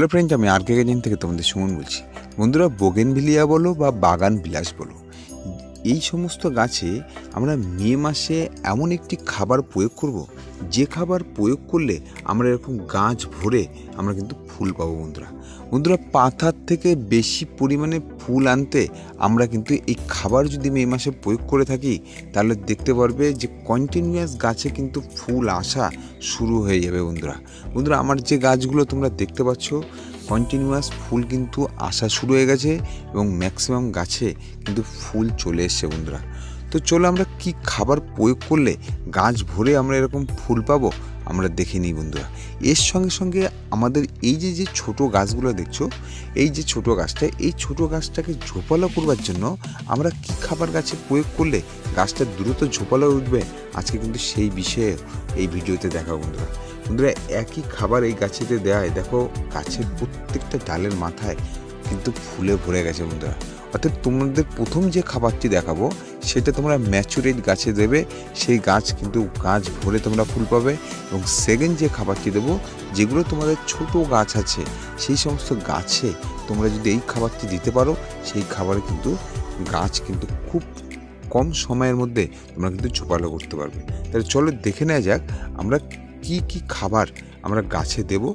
Hello friend, আমি আর কে garden থেকে তোমাদের সুমন বলছি। বন্ধুরা, বোগেনভিলিয়া বলো বা বাগান বিলাস বলো, এই সমস্ত গাছে আমরা মে মাসে এমন একটি খাবার প্রয়োগ করব, যে খাবার প্রয়োগ করলে আমরা এরকম গাছ ভরে আমরা কিন্তু ফুল পাবো। বন্ধুরা, পাতার থেকে বেশি পরিমাণে ফুল আনতে আমরা কিন্তু এই খাবার যদি মে মাসে প্রয়োগ করে থাকি, তাহলে দেখতে পারবে যে কন্টিনিউয়াস গাছে কিন্তু ফুল আসা শুরু হয়ে যাবে। বন্ধুরা, আমার যে গাছগুলো তোমরা দেখতে পাচ্ছ, কন্টিনিউয়াস ফুল কিন্তু আসা শুরু হয়ে গেছে এবং ম্যাক্সিমাম গাছে কিন্তু ফুল চলে এসছে। বন্ধুরা, তো চলো আমরা কি খাবার প্রয়োগ করলে গাছ ভরে আমরা এরকম ফুল পাবো আমরা দেখে নিই। বন্ধুরা, এর সঙ্গে সঙ্গে আমাদের এই যে ছোট গাছগুলো দেখছো, এই যে ছোট গাছটা, এই ছোট গাছটাকে ঝোপালো করবার জন্য আমরা কি খাবার গাছে প্রয়োগ করলে গাছটা দ্রুত ঝোপালো উঠবে, আজকে কিন্তু সেই বিষয়ে এই ভিডিওতে দেখা। বন্ধুরা, একই খাবার এই গাছেতে দেয়, দেখো গাছের প্রত্যেকটা ডালের মাথায় কিন্তু ফুলে ভরে গেছে। বন্ধুরা, অর্থাৎ তোমাদের প্রথম যে খাবারটি দেখাবো সেটা তোমরা ম্যাচুরেট গাছে দেবে, সেই গাছ কিন্তু গাছ ভরে তোমরা ফুল পাবে। এবং সেকেন্ড যে খাবারটি দেবো, যেগুলো তোমাদের ছোট গাছ আছে সেই সমস্ত গাছে তোমরা যদি এই খাবারটি দিতে পারো, সেই খাবারে কিন্তু গাছ কিন্তু খুব কম সময়ের মধ্যে তোমরা কিন্তু ঝোপালো করতে পারবে। তাহলে চলো দেখে নেওয়া যাক আমরা কি কি খাবার আমরা গাছে দেব।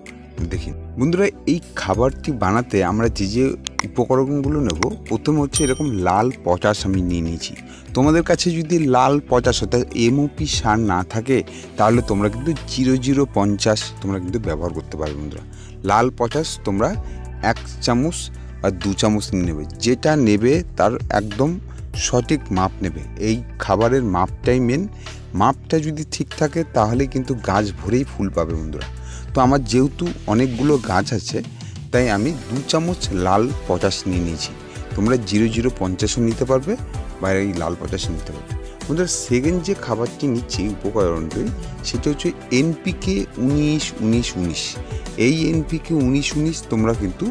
দেখি বন্ধুরা, এই খাবারটি বানাতে আমরা যে উপকরণগুলো নেব, প্রথমে হচ্ছে এরকম লাল পটাশ আমি নিয়ে নিয়েছি। তোমাদের কাছে যদি লাল পটাশ অর্থাৎ এমওপি সার না থাকে, তাহলে তোমরা কিন্তু 0050 তোমরা কিন্তু ব্যবহার করতে পারবে। বন্ধুরা, লাল পটাশ তোমরা 1 চামচ বা 2 চামচ নিয়ে নেবে, যেটা নেবে তার একদম সঠিক মাপ নেবে। এই খাবারের মাপটাই মেন, মাপটা যদি ঠিক থাকে তাহলে কিন্তু গাছ ভরেই ফুল পাবে। বন্ধুরা, তো আমার যেহেতু অনেকগুলো গাছ আছে, তাই আমি 2 চামচ লাল পটাশ নিয়ে নিয়েছি। তোমরা 0050ও নিতে পারবে বা এই লাল পটাশও নিতে পারবে। বন্ধুরা, সেকেন্ড যে খাবারটি নিচ্ছি উপকরণটি, সেটা হচ্ছে NPK 19-19-19। এই NPK 19-19 তোমরা কিন্তু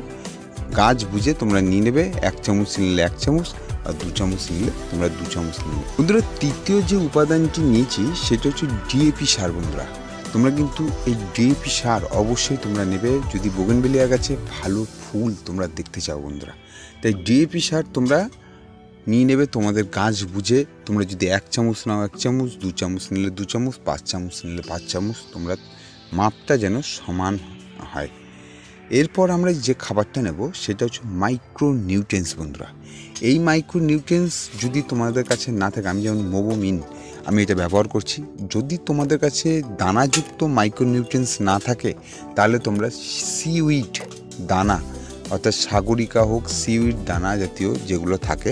গাছ বুঝে তোমরা নিয়ে নেবে। 1 চামচ নিলে 1 চামচ আর 2 চামচ নিলে তোমরা 2 চামচ নিলে। বন্ধুরা, তৃতীয় যে উপাদানটি নিয়েছি সেটা হচ্ছে ডিএপি সার। বন্ধুরা, তোমরা কিন্তু এই ডিএপি সার অবশ্যই তোমরা নেবে যদি বোগেনভিলিয়া গাছে ভালো ফুল তোমরা দেখতে চাও। বন্ধুরা, তাই ডিএপি সার তোমরা নিয়ে নেবে তোমাদের গাছ বুঝে। তোমরা যদি 1 চামচ নাও 1 চামচ, 2 চামচ নিলে 2 চামচ, 5 চামচ নিলে 5 চামচ, তোমরা মাপটা যেন সমান হয়। এরপর আমরা যে খাবারটা নেব সেটা হচ্ছে মাইক্রো নিউট্রিয়েন্টস। বন্ধুরা, এই মাইক্রো নিউট্রিয়েন্টস যদি তোমাদের কাছে না থাকে, আমি যেমন মোবোমিন আমি এটা ব্যবহার করছি। যদি তোমাদের কাছে দানাযুক্ত মাইক্রো নিউট্রিয়েন্টস না থাকে, তাহলে তোমরা সিউইড দানা অর্থাৎ সাগরিকা হোক, সিউইড দানা জাতীয় যেগুলো থাকে,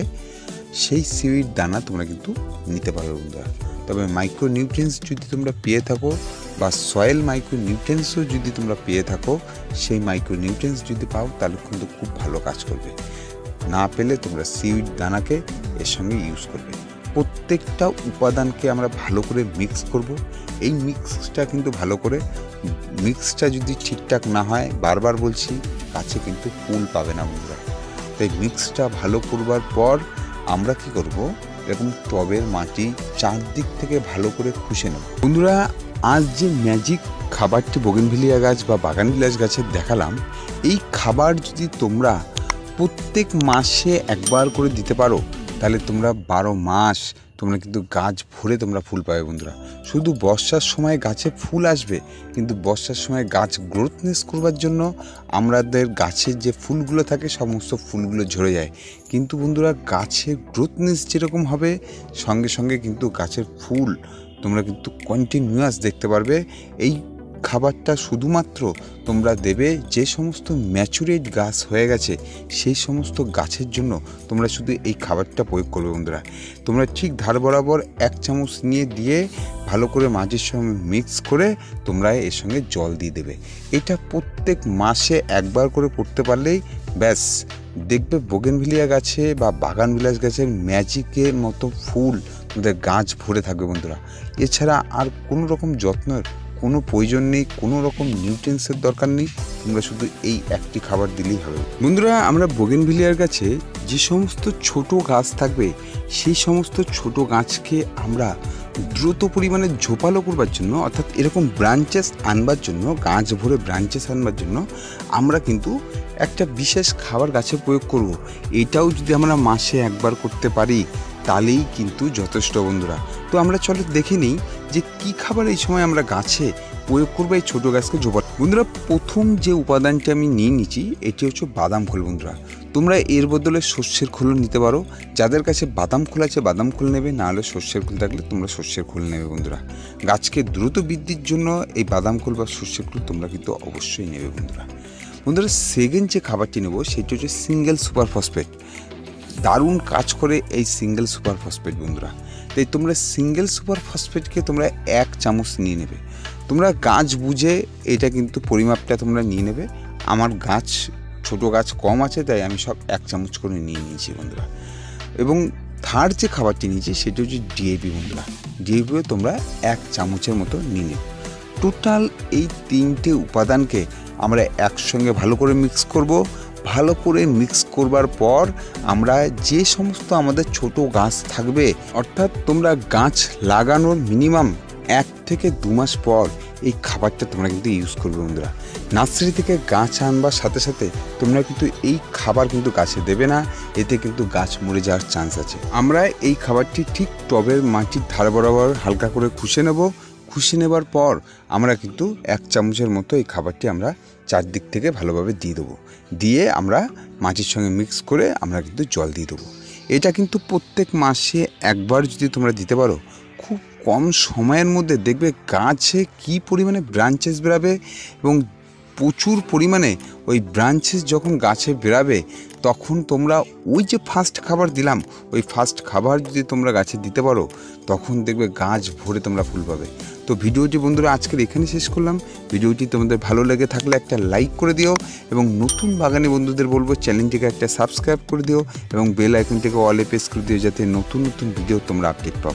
সেই সিউইড দানা তোমরা কিন্তু নিতে পারবে। বন্ধুরা, তবে মাইক্রো নিউট্রিয়েন্টস যদি তোমরা পেয়ে থাকো বা সয়েল মাইক্রো নিউট্রিয়েন্টসও যদি তোমরা পেয়ে থাকো, সেই মাইক্রো নিউট্রিয়েন্টস যদি পাও তাহলে কিন্তু খুব ভালো কাজ করবে। না পেলে তোমরা সিউইড দানাকে এর সঙ্গে ইউজ করবে। প্রত্যেকটা উপাদানকে আমরা ভালো করে মিক্স করব। এই মিক্সটা কিন্তু ভালো করে, মিক্সটা যদি ঠিকঠাক না হয়, বারবার বলছি, গাছে কিন্তু ফুল পাবে না। বন্ধুরা, তাই মিক্সটা ভালো করবার পর আমরা কি করব, এরকম টবের মাটি চারদিক থেকে ভালো করে খুশে নেব। বন্ধুরা, আজ যে ম্যাজিক খাবারটি বোগেনভিলিয়া গাছ বা বাগান বিলাস গাছের দেখালাম, এই খাবার যদি তোমরা প্রত্যেক মাসে একবার করে দিতে পারো, তাহলে তোমরা 12 মাস তোমরা কিন্তু গাছ ভরে তোমরা ফুল পাবে। বন্ধুরা, শুধু বর্ষার সময় গাছে ফুল আসবে, কিন্তু বর্ষার সময় গাছ গ্রোথনেস করবার জন্য আমাদের গাছের যে ফুলগুলো থাকে সমস্ত ফুলগুলো ঝরে যায়। কিন্তু বন্ধুরা, গাছের গ্রোথনেস যেরকম হবে, সঙ্গে সঙ্গে কিন্তু গাছের ফুল তোমরা কিন্তু কন্টিনিউয়াস দেখতে পারবে। এই খাবারটা শুধুমাত্র তোমরা দেবে যে সমস্ত ম্যাচুরেট গাছ হয়ে গেছে, সেই সমস্ত গাছের জন্য তোমরা শুধু এই খাবারটা প্রয়োগ করবে। বন্ধুরা, তোমরা ঠিক ধার বরাবর 1 চামচ নিয়ে দিয়ে ভালো করে মাটির সঙ্গে মিক্স করে তোমরা এর সঙ্গে জল দিয়ে দেবে। এটা প্রত্যেক মাসে একবার করে করতে পারলেই ব্যাস, দেখবে বোগেনভিলিয়া গাছে বা বাগান বিলাস গাছের ম্যাজিকের মতো ফুল তোমাদের গাছ ভরে থাকবে। বন্ধুরা, এছাড়া আর কোনো রকম যত্নের কোনো প্রয়োজন নেই, কোনো রকম নিউট্রিয়েন্টসের দরকার নেই। তোমরা শুধু এই একটি খাবার দিলেই হবে। বন্ধুরা, আমরা বোগেনভিলিয়ার গাছে যে সমস্ত ছোট গাছ থাকবে সেই সমস্ত ছোট গাছকে আমরা দ্রুত পরিমাণে ঝোপালো করবার জন্য, অর্থাৎ এরকম ব্রাঞ্চেস আনবার জন্য, গাছ ভরে ব্রাঞ্চেস আনবার জন্য আমরা কিন্তু একটা বিশেষ খাবার গাছে প্রয়োগ করব। এটাও যদি আমরা মাসে একবার করতে পারি তাহলেই কিন্তু যথেষ্ট বন্ধুরা। তো আমরা চলো দেখে নিই যে কি খাবার এই সময় আমরা গাছে প্রয়োগ করবো এই ছোটো গাছকে ঝোপালো। বন্ধুরা, প্রথম যে উপাদানটি আমি নিয়ে নিচ্ছি এটি হচ্ছে বাদাম খোল। বন্ধুরা, তোমরা এর বদলে সর্ষের খোলও নিতে পারো। যাদের কাছে বাদাম খোল আছে বাদাম খোল নেবে, না হলে সর্ষের খোল থাকলে তোমরা সর্ষের খোল নেবে। বন্ধুরা, গাছকে দ্রুত বৃদ্ধির জন্য এই বাদাম খোল বা সর্ষের খোল তোমরা কিন্তু অবশ্যই নেবে। বন্ধুরা, সেকেন্ড যে খাবারটি নেব সেটি হচ্ছে সিঙ্গেল সুপার ফসফেট। দারুণ কাজ করে এই সিঙ্গেল সুপার ফসফেট বন্ধুরা। তাই তোমরা সিঙ্গেল সুপার ফসফেটকে তোমরা 1 চামচ নিয়ে নেবে। তোমরা গাছ বুঝে এটা কিন্তু পরিমাপটা তোমরা নিয়ে নেবে। আমার গাছ ছোটো গাছ কম আছে তাই আমি সব 1 চামচ করে নিয়ে নিয়েছি বন্ধুরা। এবং থার্ড যে খাবারটি নিয়েছি সেটি হচ্ছে ডিএপি। বন্ধুরা, ডিএপিও তোমরা 1 চামচের মতো নিয়ে নেবে। টোটাল এই 3টে উপাদানকে আমরা একসঙ্গে ভালো করে মিক্স করব। ভালো করে মিক্স করবার পর আমরা যে সমস্ত আমাদের ছোট গাছ থাকবে, অর্থাৎ তোমরা গাছ লাগানোর মিনিমাম 1 থেকে 2 মাস পর এই খাবারটা তোমরা কিন্তু ইউজ করবে। বন্ধুরা, নার্সারি থেকে গাছ আনবার সাথে সাথে তোমরা কিন্তু এই খাবার কিন্তু গাছে দেবে না, এতে কিন্তু গাছ মরে যাওয়ার চান্স আছে। আমরা এই খাবারটি ঠিক টবের মাটির ধার বরাবর হালকা করে খুশে নেব। খুশি নেবার পর আমরা কিন্তু 1 চামচের মতো এই খাবারটি আমরা চারদিক থেকে ভালোভাবে দিয়ে দেবো। দিয়ে আমরা মাটির সঙ্গে মিক্স করে আমরা কিন্তু জল দিয়ে দেবো। এটা কিন্তু প্রত্যেক মাসে একবার যদি তোমরা দিতে পারো, খুব কম সময়ের মধ্যে দেখবে গাছে কি পরিমাণে ব্রাঞ্চেস বেরাবে। এবং প্রচুর পরিমাণে ওই ব্রাঞ্চেস যখন গাছে বেরাবে তখন তোমরা ওই যে ফার্স্ট খাবার দিলাম ওই ফার্স্ট খাবার যদি তোমরা গাছে দিতে পারো তখন দেখবে গাছ ভরে তোমরা ফুল পাবে। তো ভিডিওটি বন্ধুরা আজকের এখানে শেষ করলাম। ভিডিওটি তোমাদের ভালো লেগে থাকলে একটা লাইক করে দিও এবং নতুন বাগানি বন্ধুদের বলবো চ্যানেলটিকে একটা সাবস্ক্রাইব করে দিও এবং বেল আইকনটিকে অলে প্রেস করে দিও যাতে নতুন নতুন ভিডিও তোমরা আপডেট পাও।